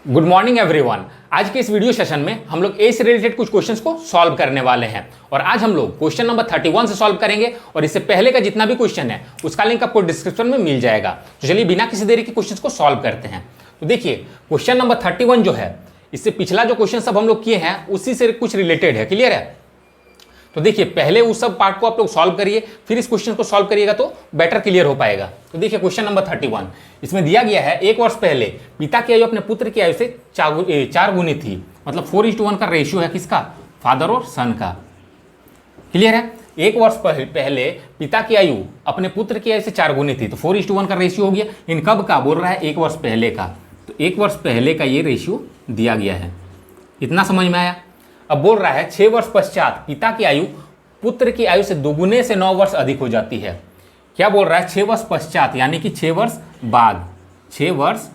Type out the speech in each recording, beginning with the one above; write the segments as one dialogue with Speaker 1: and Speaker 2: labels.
Speaker 1: Good morning everyone. आज के इस वीडियो सेशन में हम लोग ए से रिलेटेड कुछ क्वेश्चंस को सॉल्व करने वाले हैं और आज हम लोग क्वेश्चन नंबर 31 से सॉल्व करेंगे और इससे पहले का जितना भी क्वेश्चन है उसका लिंक आपको डिस्क्रिप्शन में मिल जाएगा। तो चलिए बिना किसी देरी के क्वेश्चंस को सॉल्व करते हैं। तो देखिए क्वेश्चन नंबर 31 जो है इससे पिछला जो क्वेश्चन सब हम लोग किए हैं उसी से कुछ रिलेटेड है। क्लियर है? तो देखिए पहले उस सब पार्ट को आप लोग सॉल्व करिए, फिर इस क्वेश्चन को सॉल्व करिएगा तो बेटर क्लियर हो पाएगा। तो देखिए क्वेश्चन नंबर 31 इसमें दिया गया है, एक वर्ष पहले पिता की आयु अपने पुत्र की आयु से 4 गुनी थी। मतलब 4:1 का रेशियो है किसका? फादर और सन का। क्लियर है? एक वर्ष पहले पिता की आयु अपने पुत्र की आयु से 4 गुनी थी तो 4:1 का रेशियो हो गया। इन कब का बोल रहा है? एक वर्ष पहले का। तो एक वर्ष पहले का ये रेशियो दिया गया है। इतना समझ में आया? अब बोल रहा है 6 वर्ष पश्चात पिता की आयु पुत्र की आयु से दोगुने से 9 वर्ष अधिक हो जाती है। क्या बोल रहा है? 6 वर्ष पश्चात यानी कि 6 वर्ष बाद। 6 वर्ष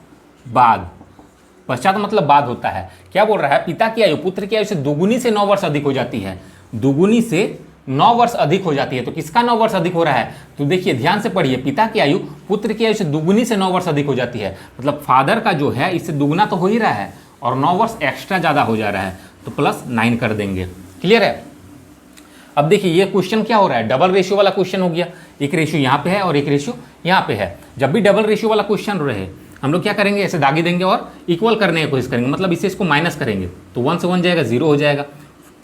Speaker 1: बाद, पश्चात मतलब बाद होता है। क्या बोल रहा है? पिता की आयु पुत्र की आयु से दोगुनी से 9 वर्ष अधिक हो जाती है। दोगुनी से 9 वर्ष अधिक हो जाती है। तो किसका 9 वर्ष अधिक हो रहा है? तो देखिए ध्यान से पढ़िए, पिता की आयु पुत्र की आयु से दोगुनी से 9 वर्ष अधिक हो जाती है। मतलब फादर का जो है इससे दुगुना तो हो ही रहा है और 9 वर्ष एक्स्ट्रा ज़्यादा हो जा रहा है तो +9 कर देंगे। क्लियर है? अब देखिए ये क्वेश्चन क्या हो रहा है? डबल रेशियो वाला क्वेश्चन हो गया। एक रेशियो यहाँ पे है और एक रेशियो यहाँ पे है। जब भी डबल रेशियो वाला क्वेश्चन रहे हम लोग क्या करेंगे? ऐसे दागे देंगे और इक्वल करने की कोशिश करेंगे। मतलब इसे इसको माइनस करेंगे तो 1 से 1 जाएगा 0 हो जाएगा,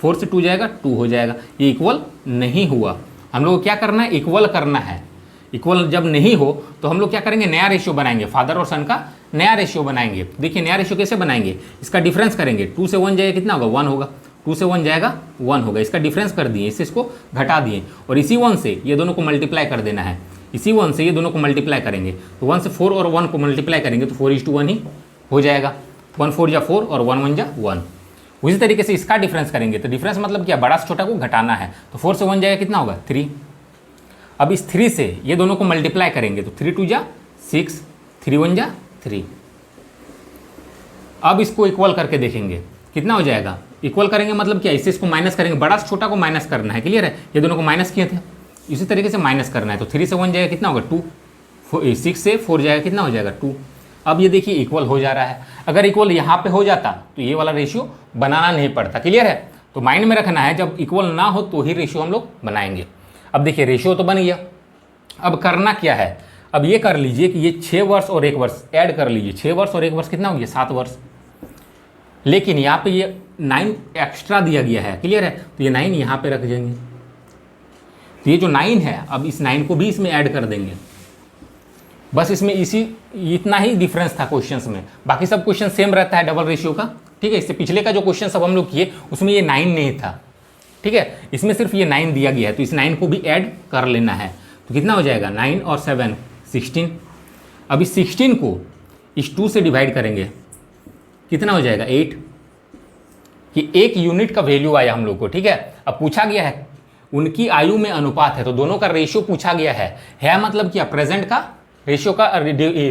Speaker 1: 4 से 2 जाएगा 2 हो जाएगा। ये इक्वल नहीं हुआ। हम लोग को क्या करना है? इक्वल करना है। इक्वल जब नहीं हो तो हम लोग क्या करेंगे? नया रेशियो बनाएंगे, फादर और सन का नया रेशियो बनाएंगे। देखिए नया रेशियो कैसे बनाएंगे? इसका डिफरेंस करेंगे। 2 से 1 जाएगा कितना होगा? 1 होगा। 2 से 1 जाएगा 1 होगा। इसका डिफरेंस कर दिए, इससे इसको घटा दिए और इसी 1 से ये दोनों को मल्टीप्लाई कर देना है। इसी 1 से ये दोनों को मल्टीप्लाई करेंगे तो 1 से 4 और 1 को मल्टीप्लाई करेंगे तो 4:1 ही हो जाएगा। 1 4 जा 4 और 1 1 जा 1। उसी तरीके से इसका डिफरेंस करेंगे तो डिफरेंस मतलब क्या? बड़ा से छोटा को घटाना है। तो 4 से 1 जाएगा कितना होगा? 3। अब इस 3 से ये दोनों को मल्टीप्लाई करेंगे तो 3 2 जा 6, 3 1 जा 3। अब इसको इक्वल करके देखेंगे कितना हो जाएगा? इक्वल करेंगे मतलब क्या? इससे इसको माइनस करेंगे, बड़ा से छोटा को माइनस करना है। क्लियर है? ये दोनों को माइनस किए थे, इसी तरीके से माइनस करना है। तो 3 से 1 जाएगा कितना होगा? 2। 6 से 4 जाएगा कितना हो जाएगा? 2। अब ये देखिए इक्वल हो जा रहा है। अगर इक्वल यहाँ पे हो जाता तो ये वाला रेशियो बनाना नहीं पड़ता। क्लियर है? तो माइंड में रखना है जब इक्वल ना हो तो ही रेशियो हम लोग बनाएंगे। अब देखिए रेशियो तो बन गया। अब करना क्या है? अब ये कर लीजिए कि ये 6 वर्ष और 1 वर्ष ऐड कर लीजिए। 6 वर्ष और 1 वर्ष कितना हो गया? 7 वर्ष। लेकिन यहाँ पे ये 9 एक्स्ट्रा दिया गया है। क्लियर है? तो ये 9 यहाँ पे रख देंगे। तो ये जो 9 है अब इस 9 को भी इसमें ऐड कर देंगे। बस इसमें इतना ही डिफरेंस था क्वेश्चंस में। बाकी सब क्वेश्चन सेम रहता है डबल रेशियो का। ठीक है? इससे पिछले का जो क्वेश्चन सब हम लोग किए उसमें ये 9 नहीं था। ठीक है? इसमें सिर्फ ये 9 दिया गया है तो इस 9 को भी ऐड कर लेना है। तो कितना हो जाएगा? 9 और 7 16। अब इस 16 को इस 2 से डिवाइड करेंगे कितना हो जाएगा? 8। कि 1 यूनिट का वैल्यू आया हम लोग को। ठीक है? अब पूछा गया है उनकी आयु में अनुपात है तो दोनों का रेशियो पूछा गया है मतलब क्या? प्रेजेंट का रेशियो का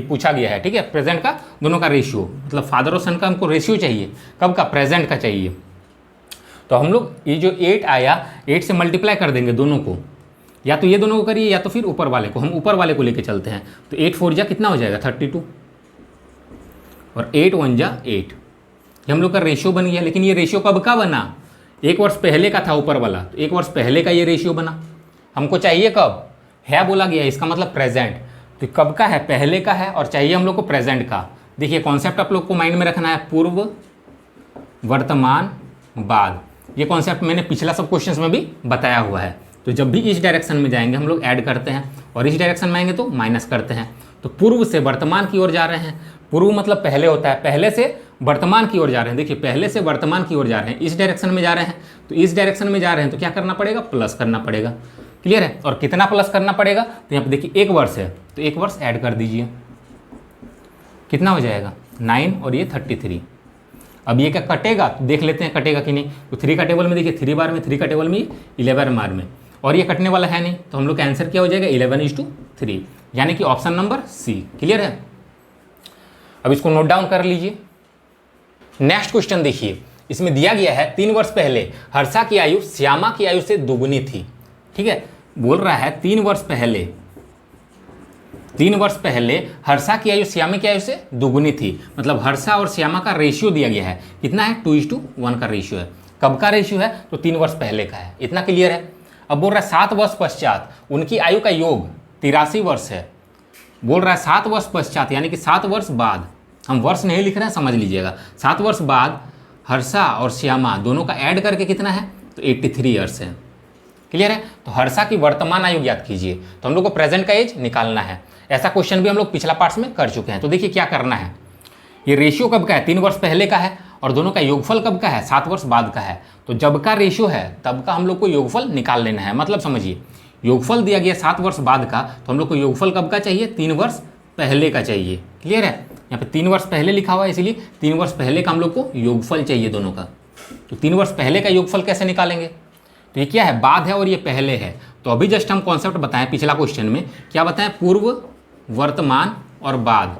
Speaker 1: पूछा गया है। ठीक है? प्रेजेंट का दोनों का रेशियो मतलब फादर और सन का हमको रेशियो चाहिए। कब का? प्रेजेंट का चाहिए। तो हम लोग ये जो 8 आया 8 से मल्टीप्लाई कर देंगे दोनों को, या तो ये दोनों को करिए या तो फिर ऊपर वाले को। हम ऊपर वाले को लेके चलते हैं तो 8 4 जा कितना हो जाएगा? 32 और 8 1 जा 8। ये हम लोग का रेशियो बन गया। लेकिन ये रेशियो कब का बना? 1 वर्ष पहले का था ऊपर वाला, तो 1 वर्ष पहले का ये रेशियो बना। हमको चाहिए कब? है बोला गया, इसका मतलब प्रेजेंट। तो कब का है? पहले का है और चाहिए हम लोग को प्रेजेंट का। देखिए कॉन्सेप्ट आप लोग को माइंड में रखना है, पूर्व वर्तमान बाद। ये कॉन्सेप्ट मैंने पिछला सब क्वेश्चंस में भी बताया हुआ है। तो जब भी इस डायरेक्शन में जाएंगे हम लोग ऐड करते हैं और इस डायरेक्शन में आएंगे तो माइनस करते हैं। तो पूर्व से वर्तमान की ओर जा रहे हैं। पूर्व मतलब पहले होता है, पहले से वर्तमान की ओर जा रहे हैं। देखिए पहले से वर्तमान की ओर जा रहे हैं, इस डायरेक्शन में जा रहे हैं। तो इस डायरेक्शन में जा रहे हैं तो क्या करना पड़ेगा? प्लस करना पड़ेगा। क्लियर है? और कितना प्लस करना पड़ेगा? तो यहाँ पे देखिए 1 वर्ष है तो 1 वर्ष ऐड कर दीजिए। कितना हो जाएगा? 9 और ये 33। अब ये क्या कटेगा? तो देख लेते हैं कटेगा कि नहीं। तो 3 का टेबल में देखिए 3 बार में, 3 का टेबल में 11 बार में, और ये कटने वाला है नहीं। तो हम लोग का आंसर क्या हो जाएगा? 11:3 यानी कि ऑप्शन नंबर सी। क्लियर है? अब इसको नोट डाउन कर लीजिए। नेक्स्ट क्वेश्चन देखिए, इसमें दिया गया है 3 वर्ष पहले हर्षा की आयु श्यामा की आयु से दुगुनी थी। ठीक है? बोल रहा है 3 वर्ष पहले 3 वर्ष पहले हर्षा की आयु श्यामा की आयु से दुगुनी थी, मतलब हर्षा और श्यामा का रेशियो दिया गया है, कितना है 2:1 का रेशियो है। कब का रेशियो है, तो 3 वर्ष पहले का है, इतना क्लियर है। अब बोल रहा है 7 वर्ष पश्चात उनकी आयु का योग 83 वर्ष है। बोल रहा है 7 वर्ष पश्चात यानी कि 7 वर्ष बाद, हम वर्ष नहीं लिख रहे हैं, समझ लीजिएगा। 7 वर्ष बाद हर्षा और श्यामा दोनों का ऐड करके कितना है, तो 83 ईयर्स है। क्लियर है। तो हर्षा की वर्तमान आयु ज्ञात कीजिए, तो हम लोग को प्रेजेंट का एज निकालना है। ऐसा क्वेश्चन भी हम लोग पिछला पार्ट्स में कर चुके हैं। तो देखिए क्या करना है, ये रेशियो कब का है, 3 वर्ष पहले का है, और दोनों का योगफल कब का है, 7 वर्ष बाद का है। तो जब का रेशियो है तब का हम लोग को योगफल निकाल लेना है। मतलब समझिए, योगफल दिया गया 7 वर्ष बाद का, तो हम लोग को योगफल कब का चाहिए, 3 वर्ष पहले का चाहिए। क्लियर है। यहाँ पे 3 वर्ष पहले लिखा हुआ है, इसीलिए 3 वर्ष पहले का हम लोग को योगफल चाहिए दोनों का। तो 3 वर्ष पहले का योगफल कैसे निकालेंगे, तो ये क्या है, बाद है और ये पहले है। तो अभी जस्ट हम कॉन्सेप्ट बताएं पिछला क्वेश्चन में, क्या बताएं, पूर्व, वर्तमान और बाद।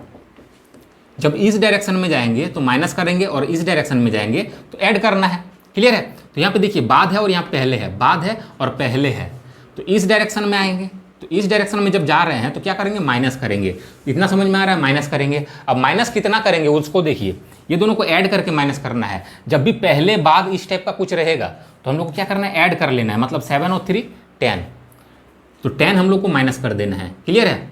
Speaker 1: जब इस डायरेक्शन में जाएंगे तो माइनस करेंगे, और इस डायरेक्शन में जाएंगे तो ऐड करना है। क्लियर है। तो यहाँ पे देखिए बाद है और यहाँ पहले है, बाद है और पहले है। तो इस डायरेक्शन में आएंगे, तो इस डायरेक्शन में जब जा रहे हैं तो क्या करेंगे, माइनस करेंगे। इतना समझ में आ रहा है, माइनस करेंगे। अब माइनस कितना करेंगे उसको देखिए, ये दोनों को ऐड करके माइनस करना है। जब भी पहले बाद इस टाइप का कुछ रहेगा तो हम लोग को क्या करना है, ऐड कर लेना है। मतलब 7 और 3 10, तो 10 हम लोग को माइनस कर देना है। क्लियर है।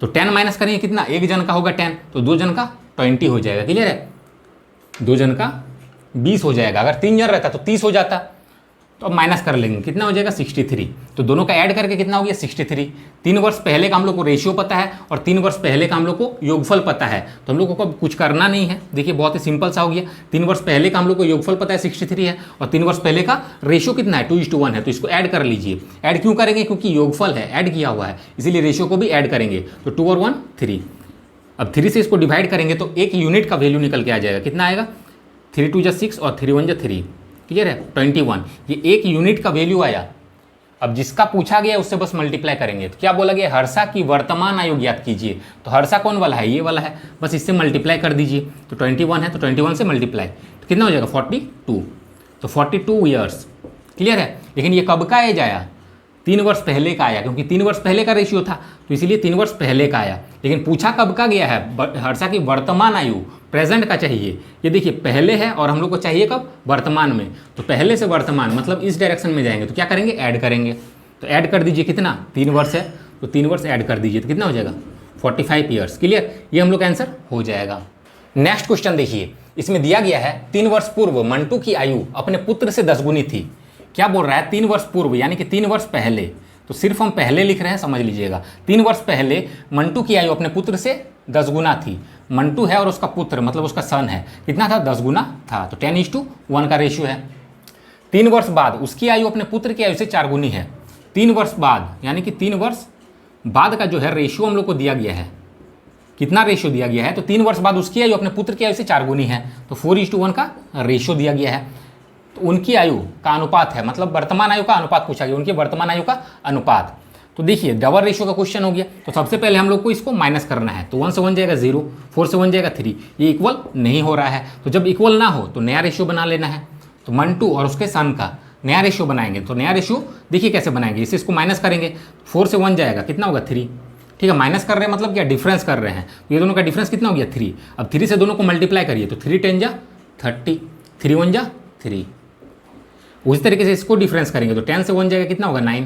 Speaker 1: तो 10 माइनस करेंगे कितना, एक जन का होगा 10, तो 2 जन का 20 हो जाएगा। क्लियर है। 2 जन का 20 हो जाएगा। अगर 3 जन रहता तो 30 हो जाता। तो अब माइनस कर लेंगे, कितना हो जाएगा 63। तो दोनों का ऐड करके कितना हो गया 63। 3 वर्ष पहले का हम लोग को रेशियो पता है और 3 वर्ष पहले का हम लोग को योगफल पता है। तो हम लोग को कुछ करना नहीं है। देखिए बहुत ही सिंपल सा हो गया। 3 वर्ष पहले का हम लोग को योगफल पता है 63 है, और 3 वर्ष पहले का रेशियो कितना है 2:1 है। तो इसको ऐड कर लीजिए। ऐड क्यों करेंगे, क्योंकि योगफल है, ऐड किया हुआ है, इसीलिए रेशियो को भी ऐड करेंगे। तो 2 और 1 3। अब 3 से इसको डिवाइड करेंगे तो एक यूनिट का वैल्यू निकल के आ जाएगा। कितना आएगा, 3 2 जा 6 और 3 1 जा 3। क्लियर है। 21, ये एक यूनिट का वैल्यू आया। अब जिसका पूछा गया उससे बस मल्टीप्लाई करेंगे। तो क्या बोला गया, हर्षा की वर्तमान आयु ज्ञात कीजिए। तो हर्षा कौन वाला है, ये वाला है, बस इससे मल्टीप्लाई कर दीजिए। तो 21 है, तो 21 से मल्टीप्लाई तो कितना हो जाएगा 42। तो 42 ईयर्स। क्लियर है। लेकिन ये कब का एज आया, 3 वर्ष पहले का आया, क्योंकि 3 वर्ष पहले का रेशियो था, तो इसीलिए 3 वर्ष पहले का आया। लेकिन पूछा कब का गया है, हर्षा की वर्तमान आयु, प्रेजेंट का चाहिए। ये देखिए पहले है और हम लोग को चाहिए कब, वर्तमान में। तो पहले से वर्तमान मतलब इस डायरेक्शन में जाएंगे तो क्या करेंगे, ऐड करेंगे। तो ऐड कर दीजिए, कितना 3 वर्ष है, तो 3 वर्ष ऐड कर दीजिए तो कितना हो जाएगा 45 ईयर्स। क्लियर, ये हम लोग का आंसर हो जाएगा। नेक्स्ट क्वेश्चन देखिए, इसमें दिया गया है 3 वर्ष पूर्व मंटू की आयु अपने पुत्र से 10 गुनी थी। क्या बोल रहा है, 3 वर्ष पूर्व यानी कि 3 वर्ष पहले। तो सिर्फ हम पहले लिख रहे हैं, समझ लीजिएगा। 3 वर्ष पहले मंटू की आयु अपने पुत्र से 10 गुना थी। मंटू है और उसका पुत्र मतलब उसका सन है, कितना था 10 गुना था। तो 10:1 का रेशियो है। 3 वर्ष बाद उसकी आयु अपने पुत्र की आयु से 4 गुनी है। 3 वर्ष बाद यानी कि 3 वर्ष बाद का जो है रेशियो हम लोग को दिया गया है, कितना रेशियो दिया गया है, तो 3 वर्ष बाद उसकी आयु अपने पुत्र की आयु से 4 गुनी है। तो 4:1 का रेशियो दिया गया है। तो उनकी आयु का अनुपात है, मतलब वर्तमान आयु का अनुपात पूछा गया, उनकी वर्तमान आयु का अनुपात। तो देखिए डबल रेशियो का क्वेश्चन हो गया। तो सबसे पहले हम लोग को इसको माइनस करना है। तो 1 से 1 जाएगा 0, 4 से 1 जाएगा 3। ये इक्वल नहीं हो रहा है। तो जब इक्वल ना हो तो नया रेशियो बना लेना है। तो मंटू और उसके सन का नया रेशियो बनाएंगे। तो नया रेशियो देखिए कैसे बनाएंगे, इसे इसको माइनस करेंगे। 4 से 1 जाएगा, कितना होगा 3। ठीक है, माइनस कर रहे हैं मतलब क्या, डिफरेंस कर रहे हैं। तो ये दोनों का डिफरेंस कितना हो गया 3। अब 3 से दोनों को मल्टीप्लाई करिए तो 3 10 जा 30, 3 1 जा 3। उसी तरीके से इसको डिफरेंस करेंगे तो 10 से 1 जाएगा, कितना होगा 9।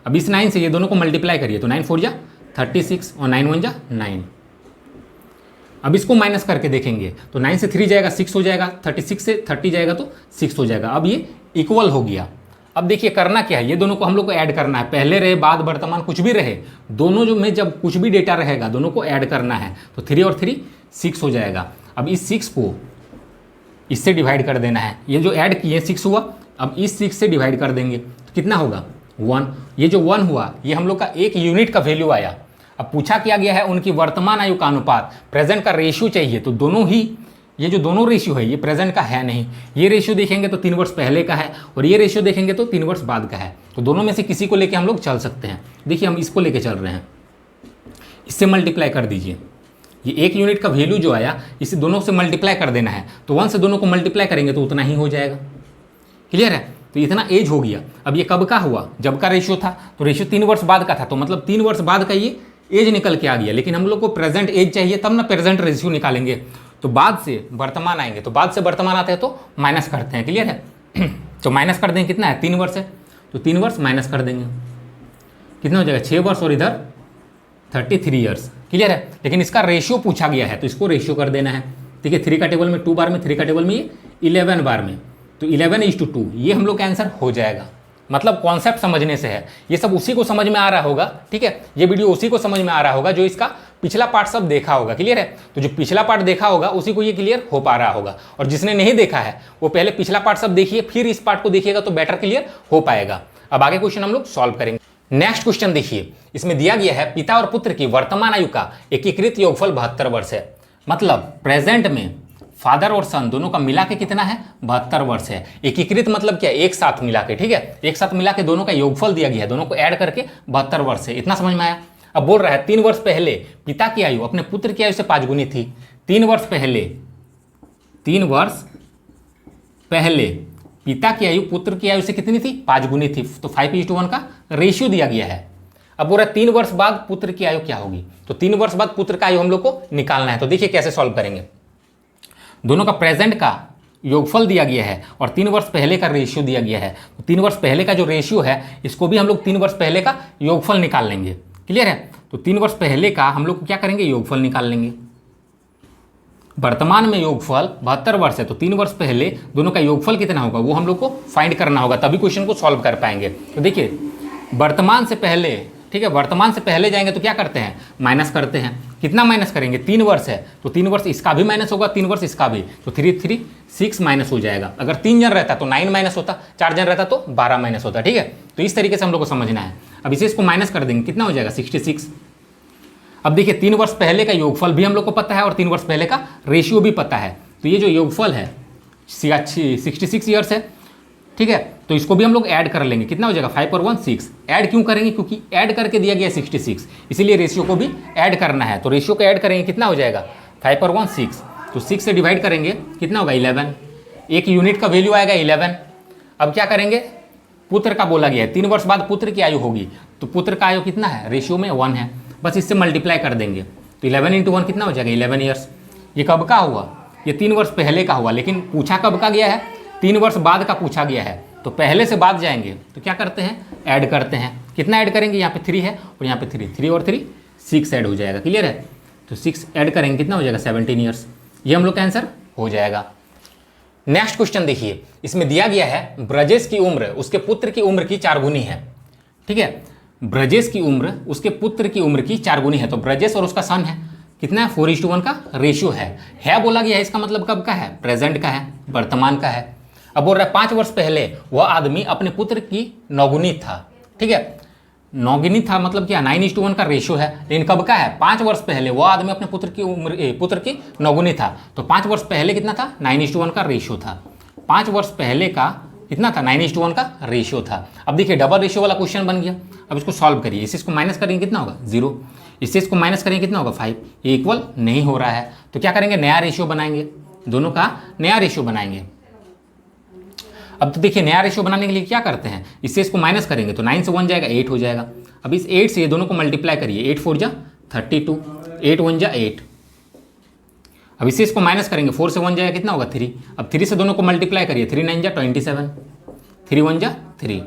Speaker 1: अब इस 9 से ये दोनों को मल्टीप्लाई करिए तो 9 4 जा 36 और 9 1 जा 9। अब इसको माइनस करके देखेंगे तो 9 से 3 जाएगा 6 हो जाएगा, 36 से 30 जाएगा तो 6 हो जाएगा। अब ये इक्वल हो गया। अब देखिए करना क्या है, ये दोनों को हम लोग को ऐड करना है। पहले रहे बाद वर्तमान कुछ भी रहे, दोनों जो में जब कुछ भी डेटा रहेगा दोनों को ऐड करना है। तो 3 और 3 6 हो जाएगा। अब इस 6 को इससे डिवाइड कर देना है। ये जो ऐड किए 6 हुआ, अब इस 6 से डिवाइड कर देंगे तो कितना होगा 1। ये जो 1 हुआ ये हम लोग का एक यूनिट का वैल्यू आया। अब पूछा किया गया है उनकी वर्तमान आयु का अनुपात, प्रेजेंट का रेशियो चाहिए। तो दोनों ही, ये जो दोनों रेशियो है ये प्रेजेंट का है नहीं। ये रेशियो देखेंगे तो 3 वर्ष पहले का है और ये रेशियो देखेंगे तो 3 वर्ष बाद का है। तो दोनों में से किसी को लेके हम लोग चल सकते हैं। देखिए हम इसको लेके चल रहे हैं, इससे मल्टीप्लाई कर दीजिए। ये एक यूनिट का वैल्यू जो आया इसे दोनों से मल्टीप्लाई कर देना है। तो 1 से दोनों को मल्टीप्लाई करेंगे तो उतना ही हो जाएगा। क्लियर है। तो इतना एज हो गया। अब ये कब का हुआ, जब का रेशियो था, तो रेशियो 3 वर्ष बाद का था। तो मतलब 3 वर्ष बाद का ये एज निकल के आ गया, लेकिन हम लोग को प्रेजेंट एज चाहिए, तब ना प्रेजेंट रेशियो निकालेंगे। तो बाद से वर्तमान आएंगे, तो बाद से वर्तमान आते हैं तो माइनस करते हैं, क्लियर है। तो माइनस कर देंगे, कितना है 3 वर्ष है, तो 3 वर्ष माइनस कर देंगे, कितना हो जाएगा 6 वर्ष, और इधर 33 ईयर्स, क्लियर है। लेकिन इसका रेशियो पूछा गया है, तो इसको रेशियो कर देना है, ठीक है। 3 का टेबल में 2 बार में, 3 का टेबल में ये 11 बार में, तो 11:2, ये हम लोग का आंसर हो जाएगा। मतलब कॉन्सेप्ट समझने से है, ये सब उसी को समझ में आ रहा होगा, ठीक है। ये वीडियो उसी को समझ में आ रहा होगा जो इसका पिछला पार्ट सब देखा होगा, क्लियर है। तो जो पिछला पार्ट देखा होगा उसी को ये क्लियर हो पा रहा होगा, और जिसने नहीं देखा है वो पहले पिछला पार्ट सब देखिए, फिर इस पार्ट को देखिएगा तो बेटर क्लियर हो पाएगा। अब आगे क्वेश्चन हम लोग सॉल्व करेंगे। नेक्स्ट क्वेश्चन देखिए, इसमें दिया गया है पिता और पुत्र की वर्तमान आयु का एकीकृत योगफल 72 वर्ष है। मतलब प्रेजेंट में फादर और सन दोनों का मिला के कितना है 72 वर्ष है। एकीकृत मतलब क्या, एक साथ मिला के, ठीक है, एक साथ मिला के दोनों का योगफल दिया गया है, दोनों को ऐड करके 72 वर्ष है। इतना समझ में आया। अब बोल रहा है 3 वर्ष पहले पिता की आयु अपने पुत्र की आयु से 5 गुनी थी। 3 वर्ष पहले पिता की आयु पुत्र की आयु से कितनी थी 5 गुनी थी, तो 5:1 का रेशियो दिया गया है। अब बोल रहा है 3 वर्ष बाद पुत्र की आयु क्या होगी, तो 3 वर्ष बाद पुत्र का आयु हम लोग को निकालना है। तो देखिए कैसे सॉल्व करेंगे। दोनों का प्रेजेंट का योगफल दिया गया है और 3 वर्ष पहले का रेशियो दिया गया है। तो 3 वर्ष पहले का जो रेशियो है इसको भी हम लोग 3 वर्ष पहले का योगफल निकाल लेंगे, क्लियर है। तो 3 वर्ष पहले का हम लोग क्या करेंगे, योगफल निकाल लेंगे। वर्तमान में योगफल 72 वर्ष है, तो 3 वर्ष पहले दोनों का योगफल कितना होगा वो हम लोग को फाइंड करना होगा, तभी क्वेश्चन को सॉल्व कर पाएंगे। तो देखिए वर्तमान से पहले, ठीक है, वर्तमान से पहले जाएंगे तो क्या करते हैं, माइनस करते हैं। कितना माइनस करेंगे, 3 वर्ष है तो 3 वर्ष इसका भी माइनस होगा, 3 वर्ष इसका भी, तो 3 6 माइनस हो जाएगा। अगर 3 जन रहता तो 9 माइनस होता, 4 जन रहता तो 12 माइनस होता, ठीक है। तो इस तरीके से हम लोग को समझना है। अब इसे इसको माइनस कर देंगे, कितना हो जाएगा 66। अब देखिए 3 वर्ष पहले का योगफल भी हम लोग को पता है और 3 वर्ष पहले का रेशियो भी पता है, तो ये जो योगफल है 66 ईयर्स है, ठीक है। तो इसको भी हम लोग ऐड कर लेंगे, कितना हो जाएगा 5 और 1 6। ऐड क्यों करेंगे, क्योंकि ऐड करके दिया गया 66, इसीलिए रेशियो को भी ऐड करना है। तो रेशियो को ऐड करेंगे, कितना हो जाएगा 5 और 1 6, तो 6 से डिवाइड करेंगे कितना होगा 11, एक यूनिट का वैल्यू आएगा 11। अब क्या करेंगे, पुत्र का बोला गया है 3 वर्ष बाद पुत्र की आयु होगी, तो पुत्र का आयु कितना है, रेशियो में 1 है, बस इससे मल्टीप्लाई कर देंगे। तो 11 × 1 कितना हो जाएगा 11 ईयर्स। ये कब का हुआ, ये 3 वर्ष पहले का हुआ, लेकिन पूछा कब का गया है, 3 वर्ष बाद का पूछा गया है। तो पहले से बाद जाएंगे तो क्या करते हैं, ऐड करते हैं। कितना ऐड करेंगे, यहाँ पे 3 है और यहाँ पे 3 और 3 6 ऐड हो जाएगा, क्लियर है। तो 6 ऐड करेंगे, कितना हो जाएगा 17 ईयर्स। ये हम लोग का आंसर हो जाएगा। नेक्स्ट क्वेश्चन देखिए, इसमें दिया गया है ब्रजेश की उम्र उसके पुत्र की उम्र की 4 गुनी है, ठीक है। ब्रजेश की उम्र उसके पुत्र की उम्र की 4 गुनी है, तो ब्रजेश और उसका सन है, कितना है 4:1 का रेशियो है बोला गया है। इसका मतलब कब का है, प्रेजेंट का है, वर्तमान का है। अब बोल रहा है 5 वर्ष पहले वह आदमी अपने पुत्र की 9 गुनी था, ठीक है। 9 गुनी था मतलब क्या, 9:1 का रेशियो है, लेकिन कब का है, 5 वर्ष पहले वह आदमी अपने पुत्र की 9 गुनी था। तो 5 वर्ष पहले कितना था, 9:1 का रेशियो था। 5 वर्ष पहले का कितना था, 9:1 का रेशियो था। अब देखिए डबल रेशियो वाला क्वेश्चन बन गया। अब इसको सॉल्व करिए, इसको माइनस करेंगे कितना होगा 0, इसको माइनस करेंगे कितना होगा 5, ये इक्वल नहीं हो रहा है। तो क्या करेंगे, नया रेशियो बनाएंगे, दोनों का नया रेशियो बनाएंगे। अब तो देखिए नया रेशियो बनाने के लिए क्या करते हैं, इससे इसको माइनस करेंगे तो 9 से 1 जाएगा 8 हो जाएगा। अब इस 8 से ये दोनों को मल्टीप्लाई करिए, 8 4 जा 32, 8 1 जा 8। अब इसे इसको माइनस करेंगे, 4 से 1 जाएगा कितना होगा 3। अब 3 से दोनों को मल्टीप्लाई करिए, 3 9 जा 27, 3 1 जा 3।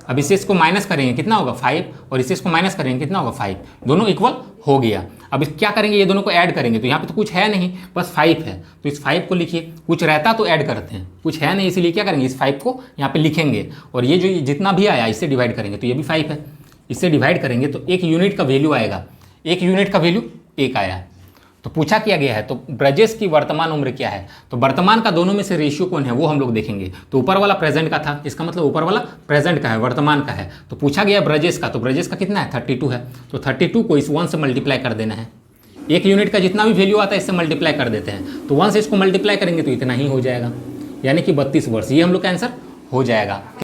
Speaker 1: अब इसे इसको माइनस करेंगे कितना होगा 5 और इसे इसको माइनस करेंगे कितना होगा 5, दोनों इक्वल हो गया। अब क्या करेंगे, ये दोनों को ऐड करेंगे, तो यहाँ पे तो कुछ है नहीं, बस 5 है, तो इस 5 को लिखिए। कुछ रहता तो ऐड करते हैं, कुछ है नहीं, इसीलिए क्या करेंगे, इस 5 को यहाँ पे लिखेंगे और ये जो जितना भी आया इससे डिवाइड करेंगे, तो ये भी 5 है, इससे डिवाइड करेंगे तो 1 यूनिट का वैल्यू आएगा, 1 यूनिट का वैल्यू 1 आया। तो पूछा किया गया है तो ब्रजेश की वर्तमान उम्र क्या है, तो वर्तमान का दोनों में से रेशियो कौन है वो हम लोग देखेंगे। तो ऊपर वाला प्रेजेंट का था, इसका मतलब ऊपर वाला प्रेजेंट का है, वर्तमान का है। तो पूछा गया ब्रजेश का, तो ब्रजेश का कितना है 32 है, तो 32 को इस 1 से मल्टीप्लाई कर देना है। 1 यूनिट का जितना भी वैल्यू आता है इससे मल्टीप्लाई कर देते हैं, तो 1 से इसको मल्टीप्लाई करेंगे तो इतना ही हो जाएगा, यानी कि 32 वर्ष। ये हम लोग का आंसर हो जाएगा।